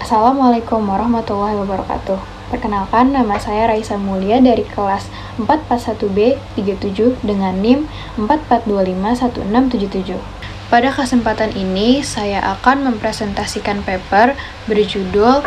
Assalamualaikum warahmatullahi wabarakatuh. Perkenalkan, nama saya Raisa Mulia dari kelas 441B 37 dengan NIM 44251677. Pada kesempatan ini, saya akan mempresentasikan paper berjudul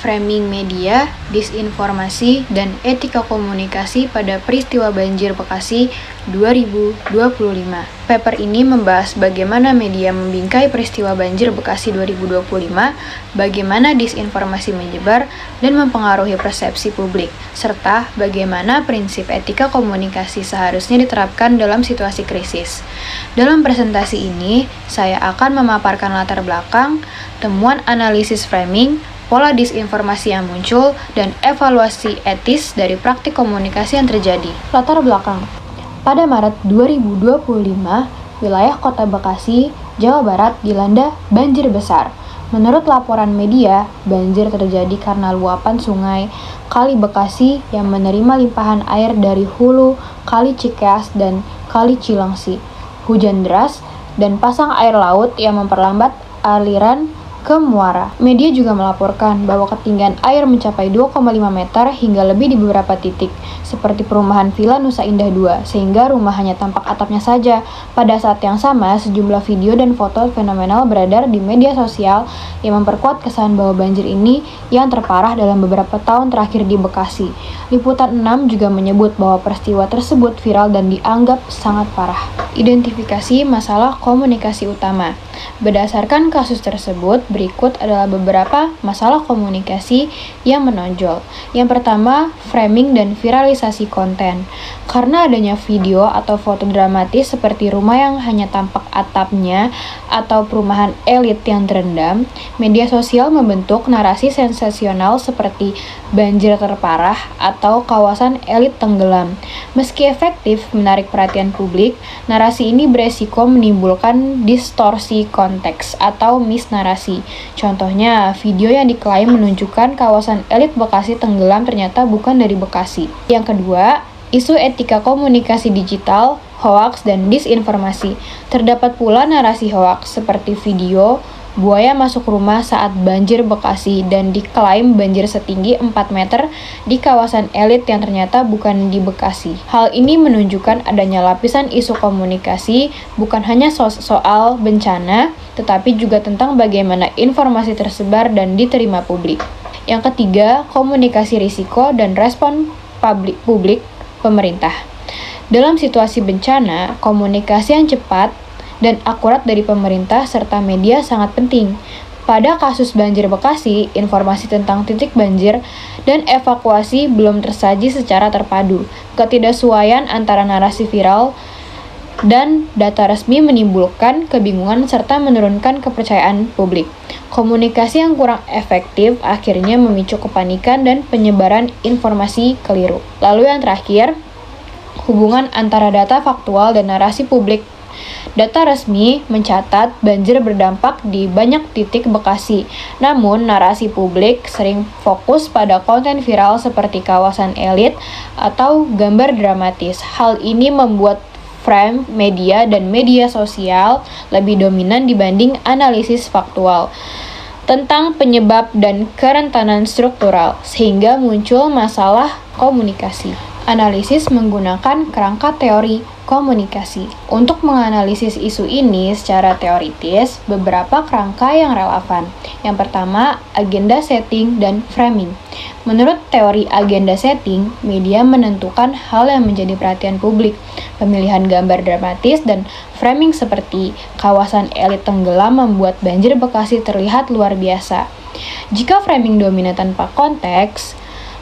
Framing Media, Disinformasi, dan Etika Komunikasi pada Peristiwa Banjir Bekasi 2025. Paper ini membahas bagaimana media membingkai peristiwa banjir Bekasi 2025, bagaimana disinformasi menyebar dan mempengaruhi persepsi publik, serta bagaimana prinsip etika komunikasi seharusnya diterapkan dalam situasi krisis. Dalam presentasi ini, saya akan memaparkan latar belakang, temuan analisis framing, pola disinformasi yang muncul, dan evaluasi etis dari praktik komunikasi yang terjadi. Latar belakang. Pada Maret 2025, wilayah Kota Bekasi, Jawa Barat dilanda banjir besar. Menurut laporan media, banjir terjadi karena luapan sungai Kali Bekasi yang menerima limpahan air dari hulu Kali Cikeas dan Kali Cilengsi, hujan deras, dan pasang air laut yang memperlambat aliran ke muara. Media juga melaporkan bahwa ketinggian air mencapai 2,5 meter hingga lebih di beberapa titik, seperti perumahan Villa Nusa Indah 2, sehingga rumah hanya tampak atapnya saja. Pada saat yang sama, sejumlah video dan foto fenomenal beredar di media sosial yang memperkuat kesan bahwa banjir ini yang terparah dalam beberapa tahun terakhir di Bekasi. Liputan 6 juga menyebut bahwa peristiwa tersebut viral dan dianggap sangat parah. Identifikasi masalah komunikasi utama. Berdasarkan kasus tersebut, berikut adalah beberapa masalah komunikasi yang menonjol. Yang pertama, framing dan viralisasi konten. Karena adanya video atau foto dramatis seperti rumah yang hanya tampak atapnya atau perumahan elit yang terendam, media sosial membentuk narasi sensasional seperti banjir terparah atau kawasan elit tenggelam. Meski efektif menarik perhatian publik, narasi ini beresiko menimbulkan distorsi konteks atau misnarasi. Contohnya, video yang diklaim menunjukkan kawasan elit Bekasi tenggelam ternyata bukan dari Bekasi. Yang kedua, isu etika komunikasi digital, hoaks, dan disinformasi. Terdapat pula narasi hoaks seperti video buaya masuk rumah saat banjir Bekasi dan diklaim banjir setinggi 4 meter di kawasan elit yang ternyata bukan di Bekasi. Hal ini menunjukkan adanya lapisan isu komunikasi bukan hanya soal bencana, tetapi juga tentang bagaimana informasi tersebar dan diterima publik. Yang ketiga, komunikasi risiko dan respon publik pemerintah. Dalam situasi bencana, komunikasi yang cepat dan akurat dari pemerintah serta media sangat penting. Pada kasus banjir Bekasi, informasi tentang titik banjir dan evakuasi belum tersaji secara terpadu. Ketidaksesuaian antara narasi viral dan data resmi menimbulkan kebingungan serta menurunkan kepercayaan publik. Komunikasi yang kurang efektif akhirnya memicu kepanikan dan penyebaran informasi keliru. Lalu yang terakhir, hubungan antara data faktual dan narasi publik. Data resmi mencatat banjir berdampak di banyak titik Bekasi. Namun, narasi publik sering fokus pada konten viral seperti kawasan elit atau gambar dramatis. Hal ini membuat frame media dan media sosial lebih dominan dibanding analisis faktual tentang penyebab dan kerentanan struktural, sehingga muncul masalah komunikasi. Analisis menggunakan kerangka teori komunikasi. Untuk menganalisis isu ini secara teoritis, beberapa kerangka yang relevan. Yang pertama, agenda setting dan framing. Menurut teori agenda setting, media menentukan hal yang menjadi perhatian publik. Pemilihan gambar dramatis dan framing seperti kawasan elit tenggelam membuat banjir Bekasi terlihat luar biasa. Jika framing dominan tanpa konteks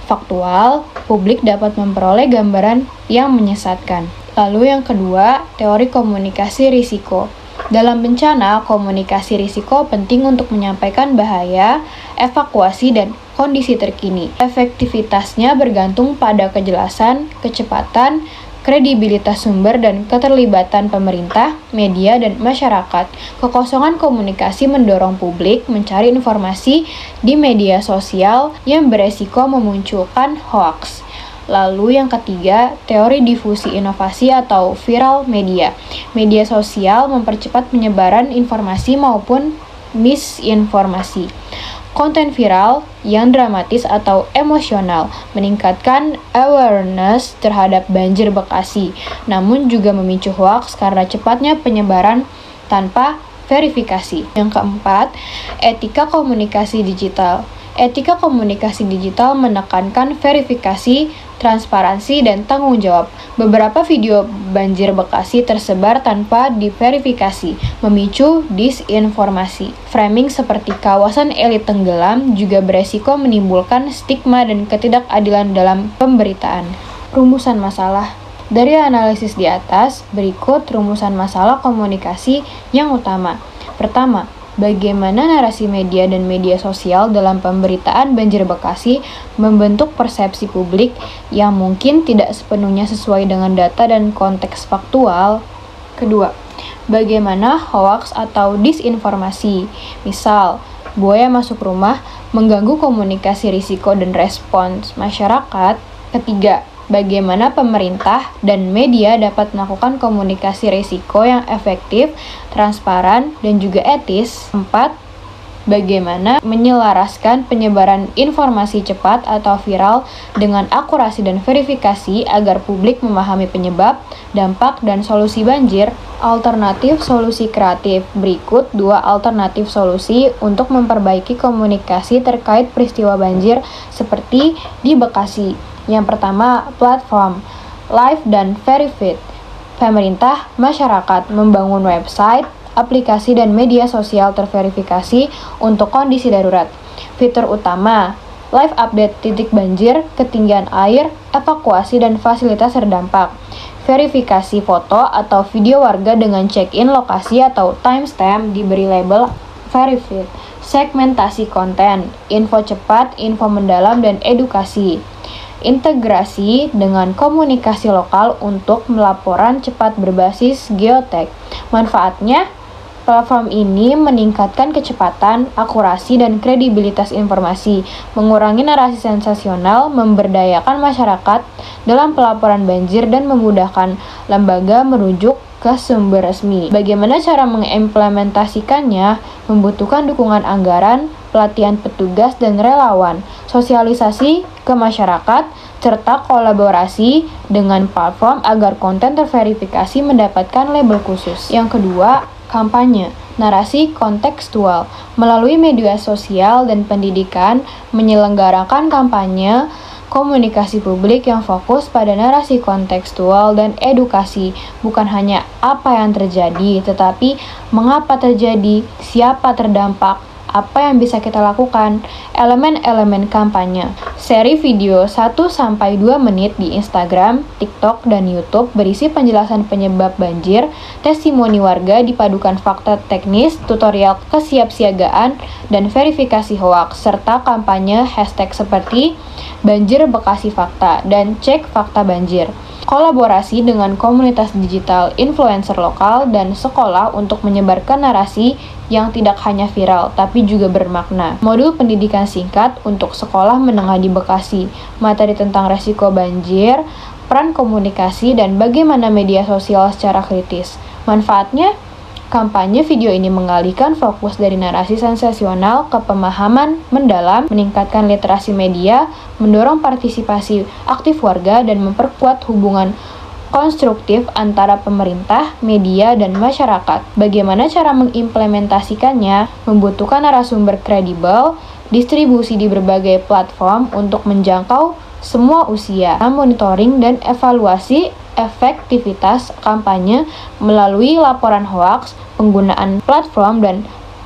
faktual, publik dapat memperoleh gambaran yang menyesatkan. Lalu yang kedua, teori komunikasi risiko. Dalam bencana, komunikasi risiko penting untuk menyampaikan bahaya, evakuasi, dan kondisi terkini. Efektivitasnya bergantung pada kejelasan, kecepatan, kredibilitas sumber, dan keterlibatan pemerintah, media, dan masyarakat. Kekosongan komunikasi mendorong publik mencari informasi di media sosial yang beresiko memunculkan hoaks. Lalu yang ketiga, teori difusi inovasi atau viral media. Media sosial mempercepat penyebaran informasi maupun misinformasi. Konten viral yang dramatis atau emosional meningkatkan awareness terhadap banjir Bekasi, namun juga memicu hoaks karena cepatnya penyebaran tanpa verifikasi. Yang keempat, etika komunikasi digital. Etika komunikasi digital menekankan verifikasi, transparansi, dan tanggung jawab. Beberapa video banjir Bekasi tersebar tanpa diverifikasi, memicu disinformasi. Framing seperti kawasan elit tenggelam juga beresiko menimbulkan stigma dan ketidakadilan dalam pemberitaan. Rumusan masalah. Dari analisis di atas, berikut rumusan masalah komunikasi yang utama. Pertama, bagaimana narasi media dan media sosial dalam pemberitaan banjir Bekasi membentuk persepsi publik yang mungkin tidak sepenuhnya sesuai dengan data dan konteks faktual. Kedua, bagaimana hoaks atau disinformasi, misal buaya masuk rumah, mengganggu komunikasi risiko dan respons masyarakat. Ketiga, bagaimana pemerintah dan media dapat melakukan komunikasi risiko yang efektif, transparan, dan juga etis. 4. Bagaimana menyelaraskan penyebaran informasi cepat atau viral dengan akurasi dan verifikasi agar publik memahami penyebab, dampak, dan solusi banjir. Alternatif solusi kreatif. Berikut 2 alternatif solusi untuk memperbaiki komunikasi terkait peristiwa banjir seperti di Bekasi. Yang pertama, platform live dan verified. Pemerintah, masyarakat membangun website, aplikasi, dan media sosial terverifikasi untuk kondisi darurat. Fitur utama, live update titik banjir, ketinggian air, evakuasi, dan fasilitas terdampak. Verifikasi foto atau video warga dengan check-in lokasi atau timestamp diberi label verified. Segmentasi konten, info cepat, info mendalam, dan edukasi. Integrasi dengan komunikasi lokal untuk melaporan cepat berbasis geotek. Manfaatnya, platform ini meningkatkan kecepatan, akurasi, dan kredibilitas informasi, mengurangi narasi sensasional, memberdayakan masyarakat dalam pelaporan banjir, dan memudahkan lembaga merujuk ke sumber resmi. Bagaimana cara mengimplementasikannya? Membutuhkan dukungan anggaran, pelatihan petugas dan relawan, sosialisasi ke masyarakat, serta kolaborasi dengan platform agar konten terverifikasi mendapatkan label khusus. Yang kedua, kampanye. Narasi kontekstual. Melalui media sosial dan pendidikan, menyelenggarakan kampanye komunikasi publik yang fokus pada narasi kontekstual dan edukasi, bukan hanya apa yang terjadi, tetapi mengapa terjadi, siapa terdampak, apa yang bisa kita lakukan. Elemen-elemen kampanye. Seri video 1-2 menit di Instagram, TikTok, dan YouTube berisi penjelasan penyebab banjir, testimoni warga dipadukan fakta teknis, tutorial kesiapsiagaan, dan verifikasi hoaks, serta kampanye hashtag seperti Banjir Bekasi Fakta dan Cek Fakta Banjir. Kolaborasi dengan komunitas digital, influencer lokal, dan sekolah untuk menyebarkan narasi yang tidak hanya viral, tapi juga bermakna. Modul pendidikan singkat untuk sekolah menengah di Bekasi, materi tentang resiko banjir, peran komunikasi, dan bagaimana media sosial secara kritis. Manfaatnya, kampanye video ini mengalihkan fokus dari narasi sensasional ke pemahaman mendalam, meningkatkan literasi media, mendorong partisipasi aktif warga, dan memperkuat hubungan konstruktif antara pemerintah, media, dan masyarakat. Bagaimana cara mengimplementasikannya? Membutuhkan narasumber kredibel, distribusi di berbagai platform untuk menjangkau semua usia, monitoring dan evaluasi efektivitas kampanye melalui laporan hoaks, penggunaan platform, dan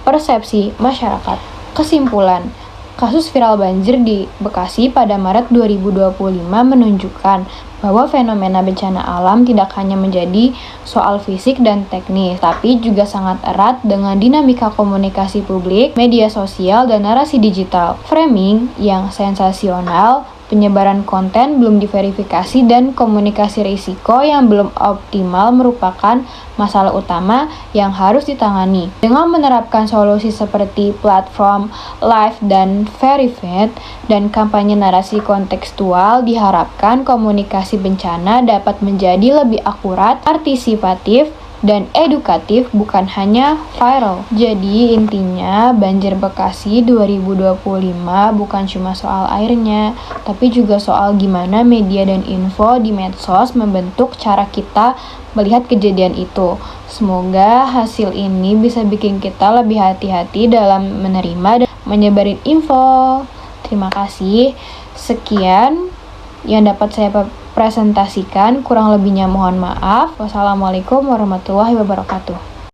persepsi masyarakat. Kesimpulan, kasus viral banjir di Bekasi pada Maret 2025 menunjukkan bahwa fenomena bencana alam tidak hanya menjadi soal fisik dan teknis, tapi juga sangat erat dengan dinamika komunikasi publik, media sosial, dan narasi digital. Framing yang sensasional, penyebaran konten belum diverifikasi, dan komunikasi risiko yang belum optimal merupakan masalah utama yang harus ditangani. Dengan menerapkan solusi seperti platform live dan verified dan kampanye narasi kontekstual, diharapkan komunikasi bencana dapat menjadi lebih akurat, partisipatif, dan edukatif, bukan hanya viral. Jadi intinya banjir Bekasi 2025 bukan cuma soal airnya, tapi juga soal gimana media dan info di medsos membentuk cara kita melihat kejadian itu. Semoga hasil ini bisa bikin kita lebih hati-hati dalam menerima dan menyebarin info. Terima kasih. Sekian yang dapat saya presentasikan, kurang lebihnya mohon maaf. Wassalamualaikum warahmatullahi wabarakatuh.